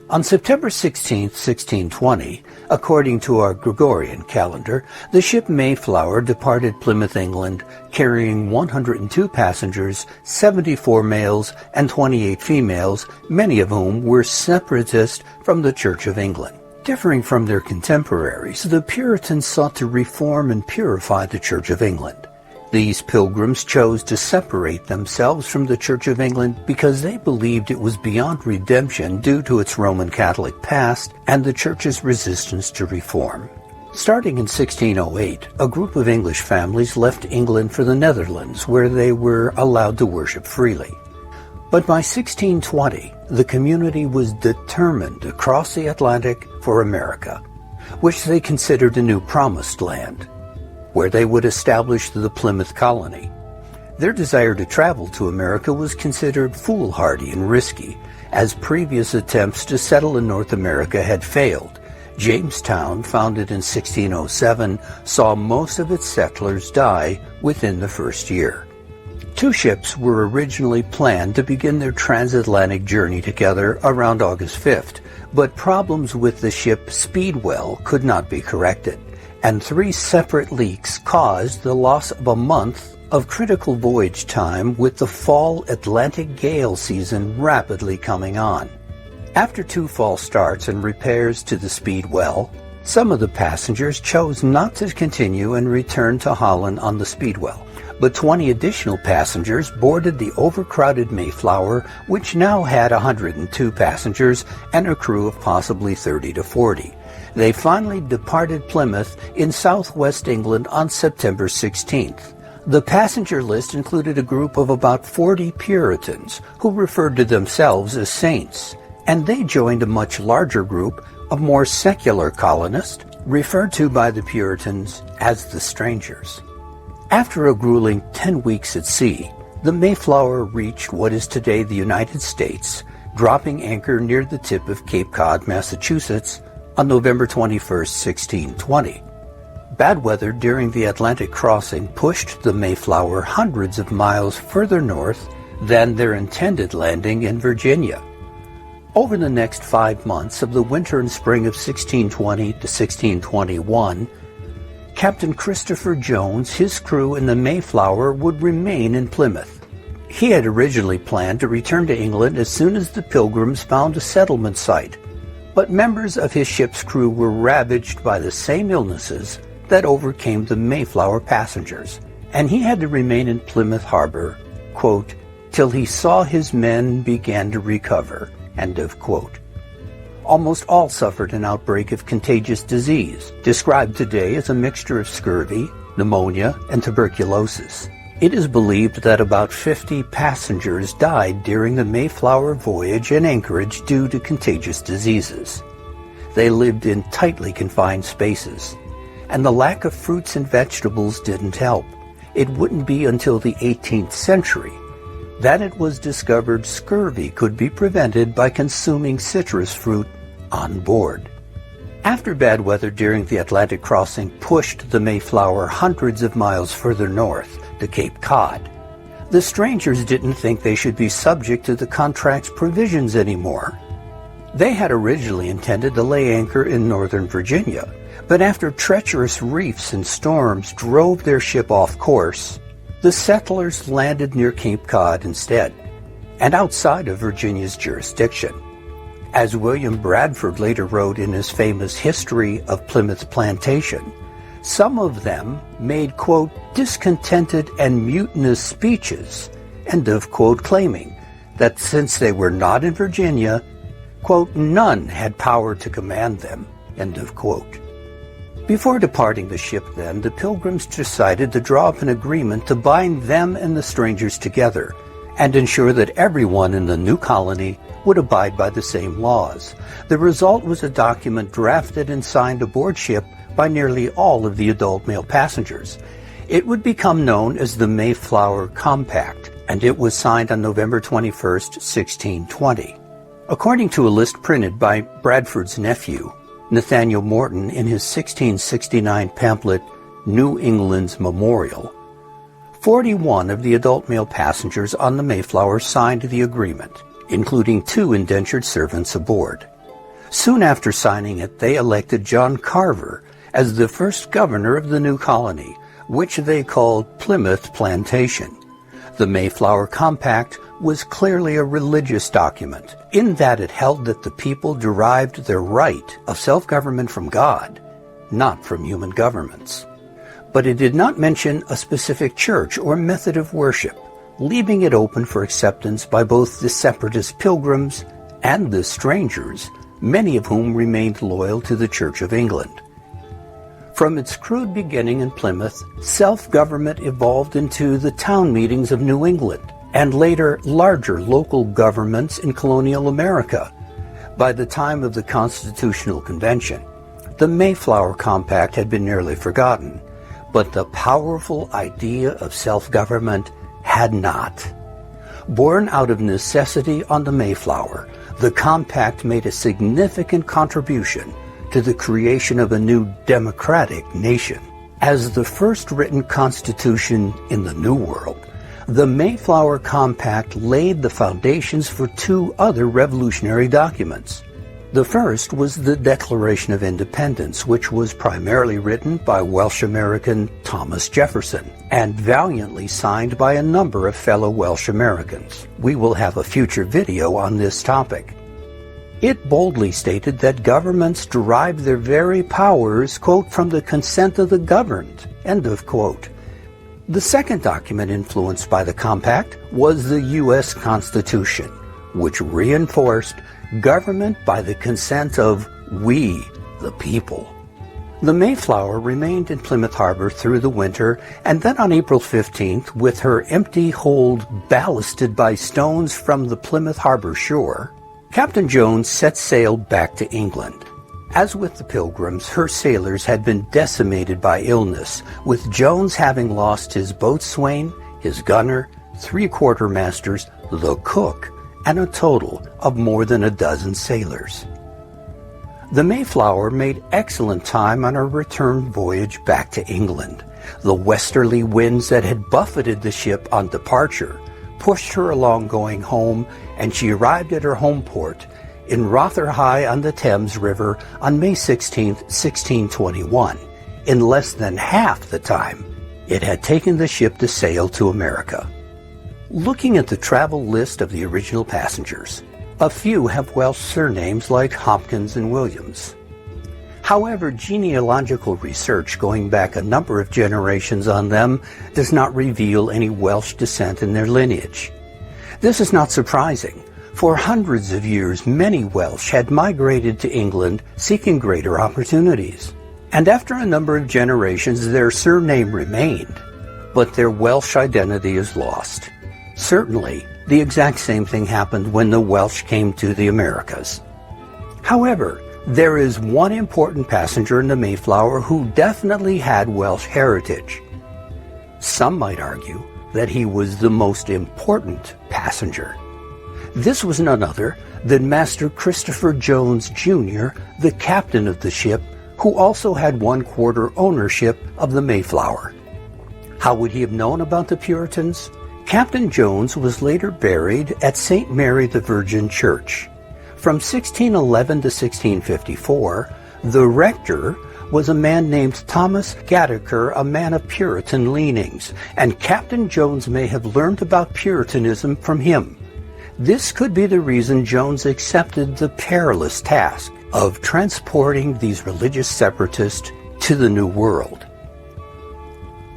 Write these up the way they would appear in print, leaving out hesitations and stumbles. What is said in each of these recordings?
On September 16, 1620, according to our Gregorian calendar, the ship Mayflower departed Plymouth, England, carrying 102 passengers, 74 males and 28 females, many of whom were separatists from the Church of England. Differing from their contemporaries, the Puritans sought to reform and purify the Church of England. These pilgrims chose to separate themselves from the Church of England because they believed it was beyond redemption due to its Roman Catholic past and the Church's resistance to reform. Starting in 1608, a group of English families left England for the Netherlands, where they were allowed to worship freely. But by 1620, the community was determined to cross the Atlantic for America, which they considered a new promised land, where they would establish the Plymouth Colony. Their desire to travel to America was considered foolhardy and risky, as previous attempts to settle in North America had failed. Jamestown, founded in 1607, saw most of its settlers die within the first year. Two ships were originally planned to begin their transatlantic journey together around August 5th, but problems with the ship Speedwell could not be corrected, and 3 separate leaks caused the loss of a month of critical voyage time, with the fall Atlantic gale season rapidly coming on. After 2 false starts and repairs to the Speedwell, some of the passengers chose not to continue and returned to Holland on the Speedwell, but 20 additional passengers boarded the overcrowded Mayflower, which now had 102 passengers and a crew of possibly 30 to 40. They finally departed Plymouth in southwest England on September 16th. The passenger list included a group of about 40 Puritans who referred to themselves as saints, and they joined a much larger group of more secular colonists, referred to by the Puritans as the strangers. After a grueling 10 weeks at sea, the Mayflower reached what is today the United States, dropping anchor near the tip of Cape Cod, Massachusetts, on November 21, 1620. Bad weather during the Atlantic crossing pushed the Mayflower hundreds of miles further north than their intended landing in Virginia. Over the next 5 months of the winter and spring of 1620 to 1621, Captain Christopher Jones, his crew, and the Mayflower would remain in Plymouth. He had originally planned to return to England as soon as the Pilgrims found a settlement site, but members of his ship's crew were ravaged by the same illnesses that overcame the Mayflower passengers, and he had to remain in Plymouth Harbor, quote, till he saw his men began to recover, end of quote. Almost all suffered an outbreak of contagious disease, described today as a mixture of scurvy, pneumonia, and tuberculosis. It is believed that about 50 passengers died during the Mayflower voyage and anchorage due to contagious diseases. They lived in tightly confined spaces, and the lack of fruits and vegetables didn't help. It wouldn't be until the 18th century that it was discovered scurvy could be prevented by consuming citrus fruit on board. After bad weather during the Atlantic crossing pushed the Mayflower hundreds of miles further north to Cape Cod, the strangers didn't think they should be subject to the contract's provisions anymore. They had originally intended to lay anchor in northern Virginia, but after treacherous reefs and storms drove their ship off course, the settlers landed near Cape Cod instead, and outside of Virginia's jurisdiction. As William Bradford later wrote in his famous History of Plymouth Plantation, some of them made, quote, discontented and mutinous speeches, end of quote, claiming that since they were not in Virginia, quote, none had power to command them, end of quote. Before departing the ship then, the Pilgrims decided to draw up an agreement to bind them and the strangers together and ensure that everyone in the new colony would abide by the same laws. The result was a document drafted and signed aboard ship by nearly all of the adult male passengers. It would become known as the Mayflower Compact, and it was signed on November 21, 1620. According to a list printed by Bradford's nephew, Nathaniel Morton, in his 1669 pamphlet, New England's Memorial, 41 of the adult male passengers on the Mayflower signed the agreement, including 2 indentured servants aboard. Soon after signing it, they elected John Carver as the first governor of the new colony, which they called Plymouth Plantation. The Mayflower Compact was clearly a religious document, in that it held that the people derived their right of self-government from God, not from human governments. But it did not mention a specific church or method of worship, leaving it open for acceptance by both the separatist pilgrims and the strangers, many of whom remained loyal to the Church of England. From its crude beginning in Plymouth, self-government evolved into the town meetings of New England, and later larger local governments in colonial America. By the time of the Constitutional Convention, the Mayflower Compact had been nearly forgotten, but the powerful idea of self-government had not. Born out of necessity on the Mayflower, the Compact made a significant contribution to the creation of a new democratic nation. As the first written constitution in the New World, the Mayflower Compact laid the foundations for two other revolutionary documents. The first was the Declaration of Independence, which was primarily written by Welsh American Thomas Jefferson and valiantly signed by a number of fellow Welsh Americans. We will have a future video on this topic. It boldly stated that governments derive their very powers, quote, from the consent of the governed, end of quote. The second document influenced by the Compact was the U.S. Constitution, which reinforced government by the consent of we, the people. The Mayflower remained in Plymouth Harbor through the winter, and then on April 15th, with her empty hold ballasted by stones from the Plymouth Harbor shore, Captain Jones set sail back to England. As with the Pilgrims, her sailors had been decimated by illness, with Jones having lost his boatswain, his gunner, 3 quartermasters, the cook, and a total of more than a dozen sailors. The Mayflower made excellent time on her return voyage back to England. The westerly winds that had buffeted the ship on departure pushed her along going home, and she arrived at her home port in Rotherhithe-on-the-Thames River on May 16, 1621, in less than half the time it had taken the ship to sail to America. Looking at the travel list of the original passengers, a few have Welsh surnames like Hopkins and Williams. However, genealogical research going back a number of generations on them does not reveal any Welsh descent in their lineage. This is not surprising. For hundreds of years, many Welsh had migrated to England seeking greater opportunities. And after a number of generations, their surname remained, but their Welsh identity is lost. Certainly, the exact same thing happened when the Welsh came to the Americas. However, there is one important passenger in the Mayflower who definitely had Welsh heritage. Some might argue that he was the most important passenger. This was none other than Master Christopher Jones, Jr., the captain of the ship, who also had 1/4 ownership of the Mayflower. How would he have known about the Puritans? Captain Jones was later buried at St. Mary the Virgin Church. From 1611 to 1654, the rector was a man named Thomas Gattaker, a man of Puritan leanings, and Captain Jones may have learned about Puritanism from him. This could be the reason Jones accepted the perilous task of transporting these religious separatists to the New World.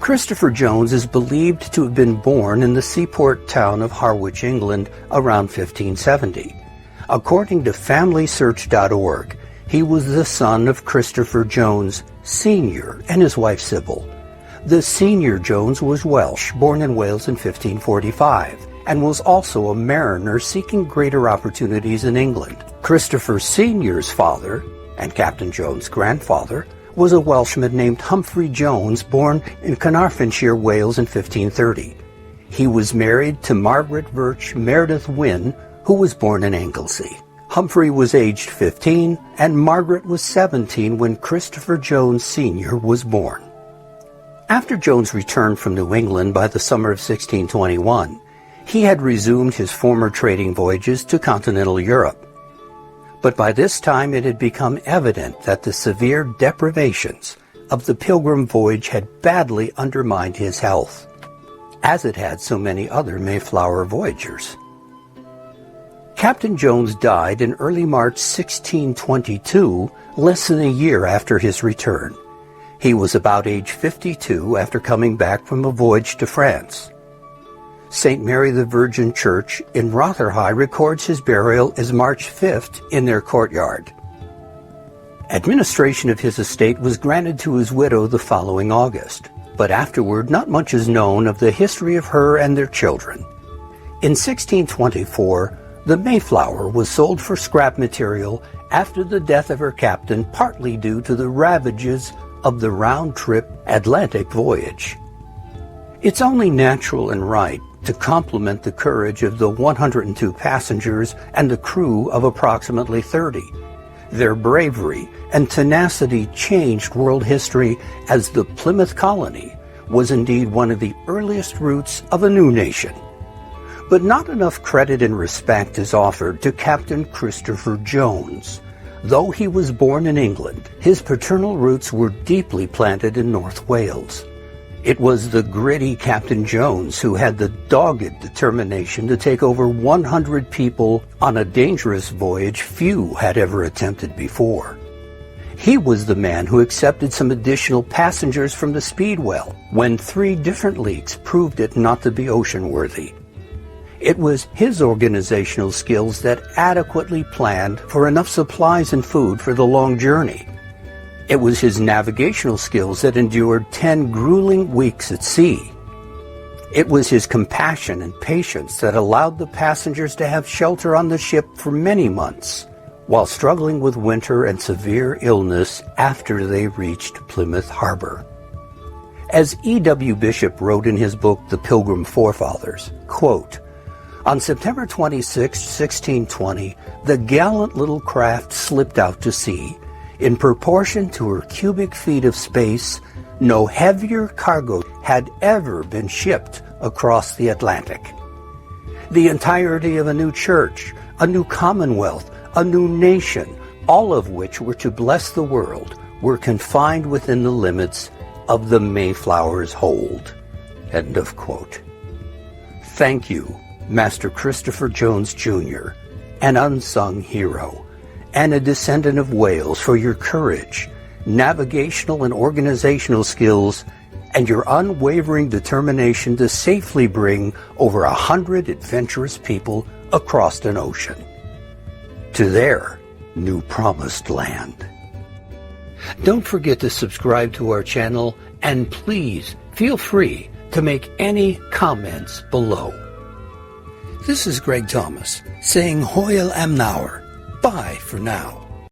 Christopher Jones is believed to have been born in the seaport town of Harwich, England, around 1570. According to FamilySearch.org, he was the son of Christopher Jones, Sr. and his wife Sybil. The Senior Jones was Welsh, born in Wales in 1545, and was also a mariner seeking greater opportunities in England. Christopher Sr.'s father, and Captain Jones' grandfather, was a Welshman named Humphrey Jones, born in Carnarvonshire, Wales in 1530. He was married to Margaret Birch Meredith Wynne, who was born in Anglesey. Humphrey was aged 15, and Margaret was 17 when Christopher Jones Sr. was born. After Jones returned from New England by the summer of 1621, he had resumed his former trading voyages to continental Europe. But by this time it had become evident that the severe deprivations of the Pilgrim voyage had badly undermined his health, as it had so many other Mayflower voyagers. Captain Jones died in early March 1622, less than a year after his return. He was about age 52 after coming back from a voyage to France. St. Mary the Virgin Church in Rotherhithe records his burial as March 5th in their courtyard. Administration of his estate was granted to his widow the following August, but afterward not much is known of the history of her and their children. In 1624, the Mayflower was sold for scrap material after the death of her captain, partly due to the ravages of the round-trip Atlantic voyage. It's only natural and right to compliment the courage of the 102 passengers and the crew of approximately 30. Their bravery and tenacity changed world history, as the Plymouth Colony was indeed one of the earliest roots of a new nation. But not enough credit and respect is offered to Captain Christopher Jones. Though he was born in England, his paternal roots were deeply planted in North Wales. It was the gritty Captain Jones who had the dogged determination to take over 100 people on a dangerous voyage few had ever attempted before. He was the man who accepted some additional passengers from the Speedwell when 3 different leaks proved it not to be ocean-worthy. It was his organizational skills that adequately planned for enough supplies and food for the long journey. It was his navigational skills that endured 10 grueling weeks at sea. It was his compassion and patience that allowed the passengers to have shelter on the ship for many months, while struggling with winter and severe illness after they reached Plymouth Harbor. As E.W. Bishop wrote in his book, The Pilgrim Forefathers, quote, "On September 26, 1620, the gallant little craft slipped out to sea. In proportion to her cubic feet of space, no heavier cargo had ever been shipped across the Atlantic. The entirety of a new church, a new commonwealth, a new nation, all of which were to bless the world, were confined within the limits of the Mayflower's hold." End of quote. Thank you, Master Christopher Jones, Jr., an unsung hero, and a descendant of Wales, for your courage, navigational and organizational skills, and your unwavering determination to safely bring over 100 adventurous people across an ocean to their new promised land. Don't forget to subscribe to our channel, and please feel free to make any comments below. This is Greg Thomas saying Hoyl am Nauer. Bye for now.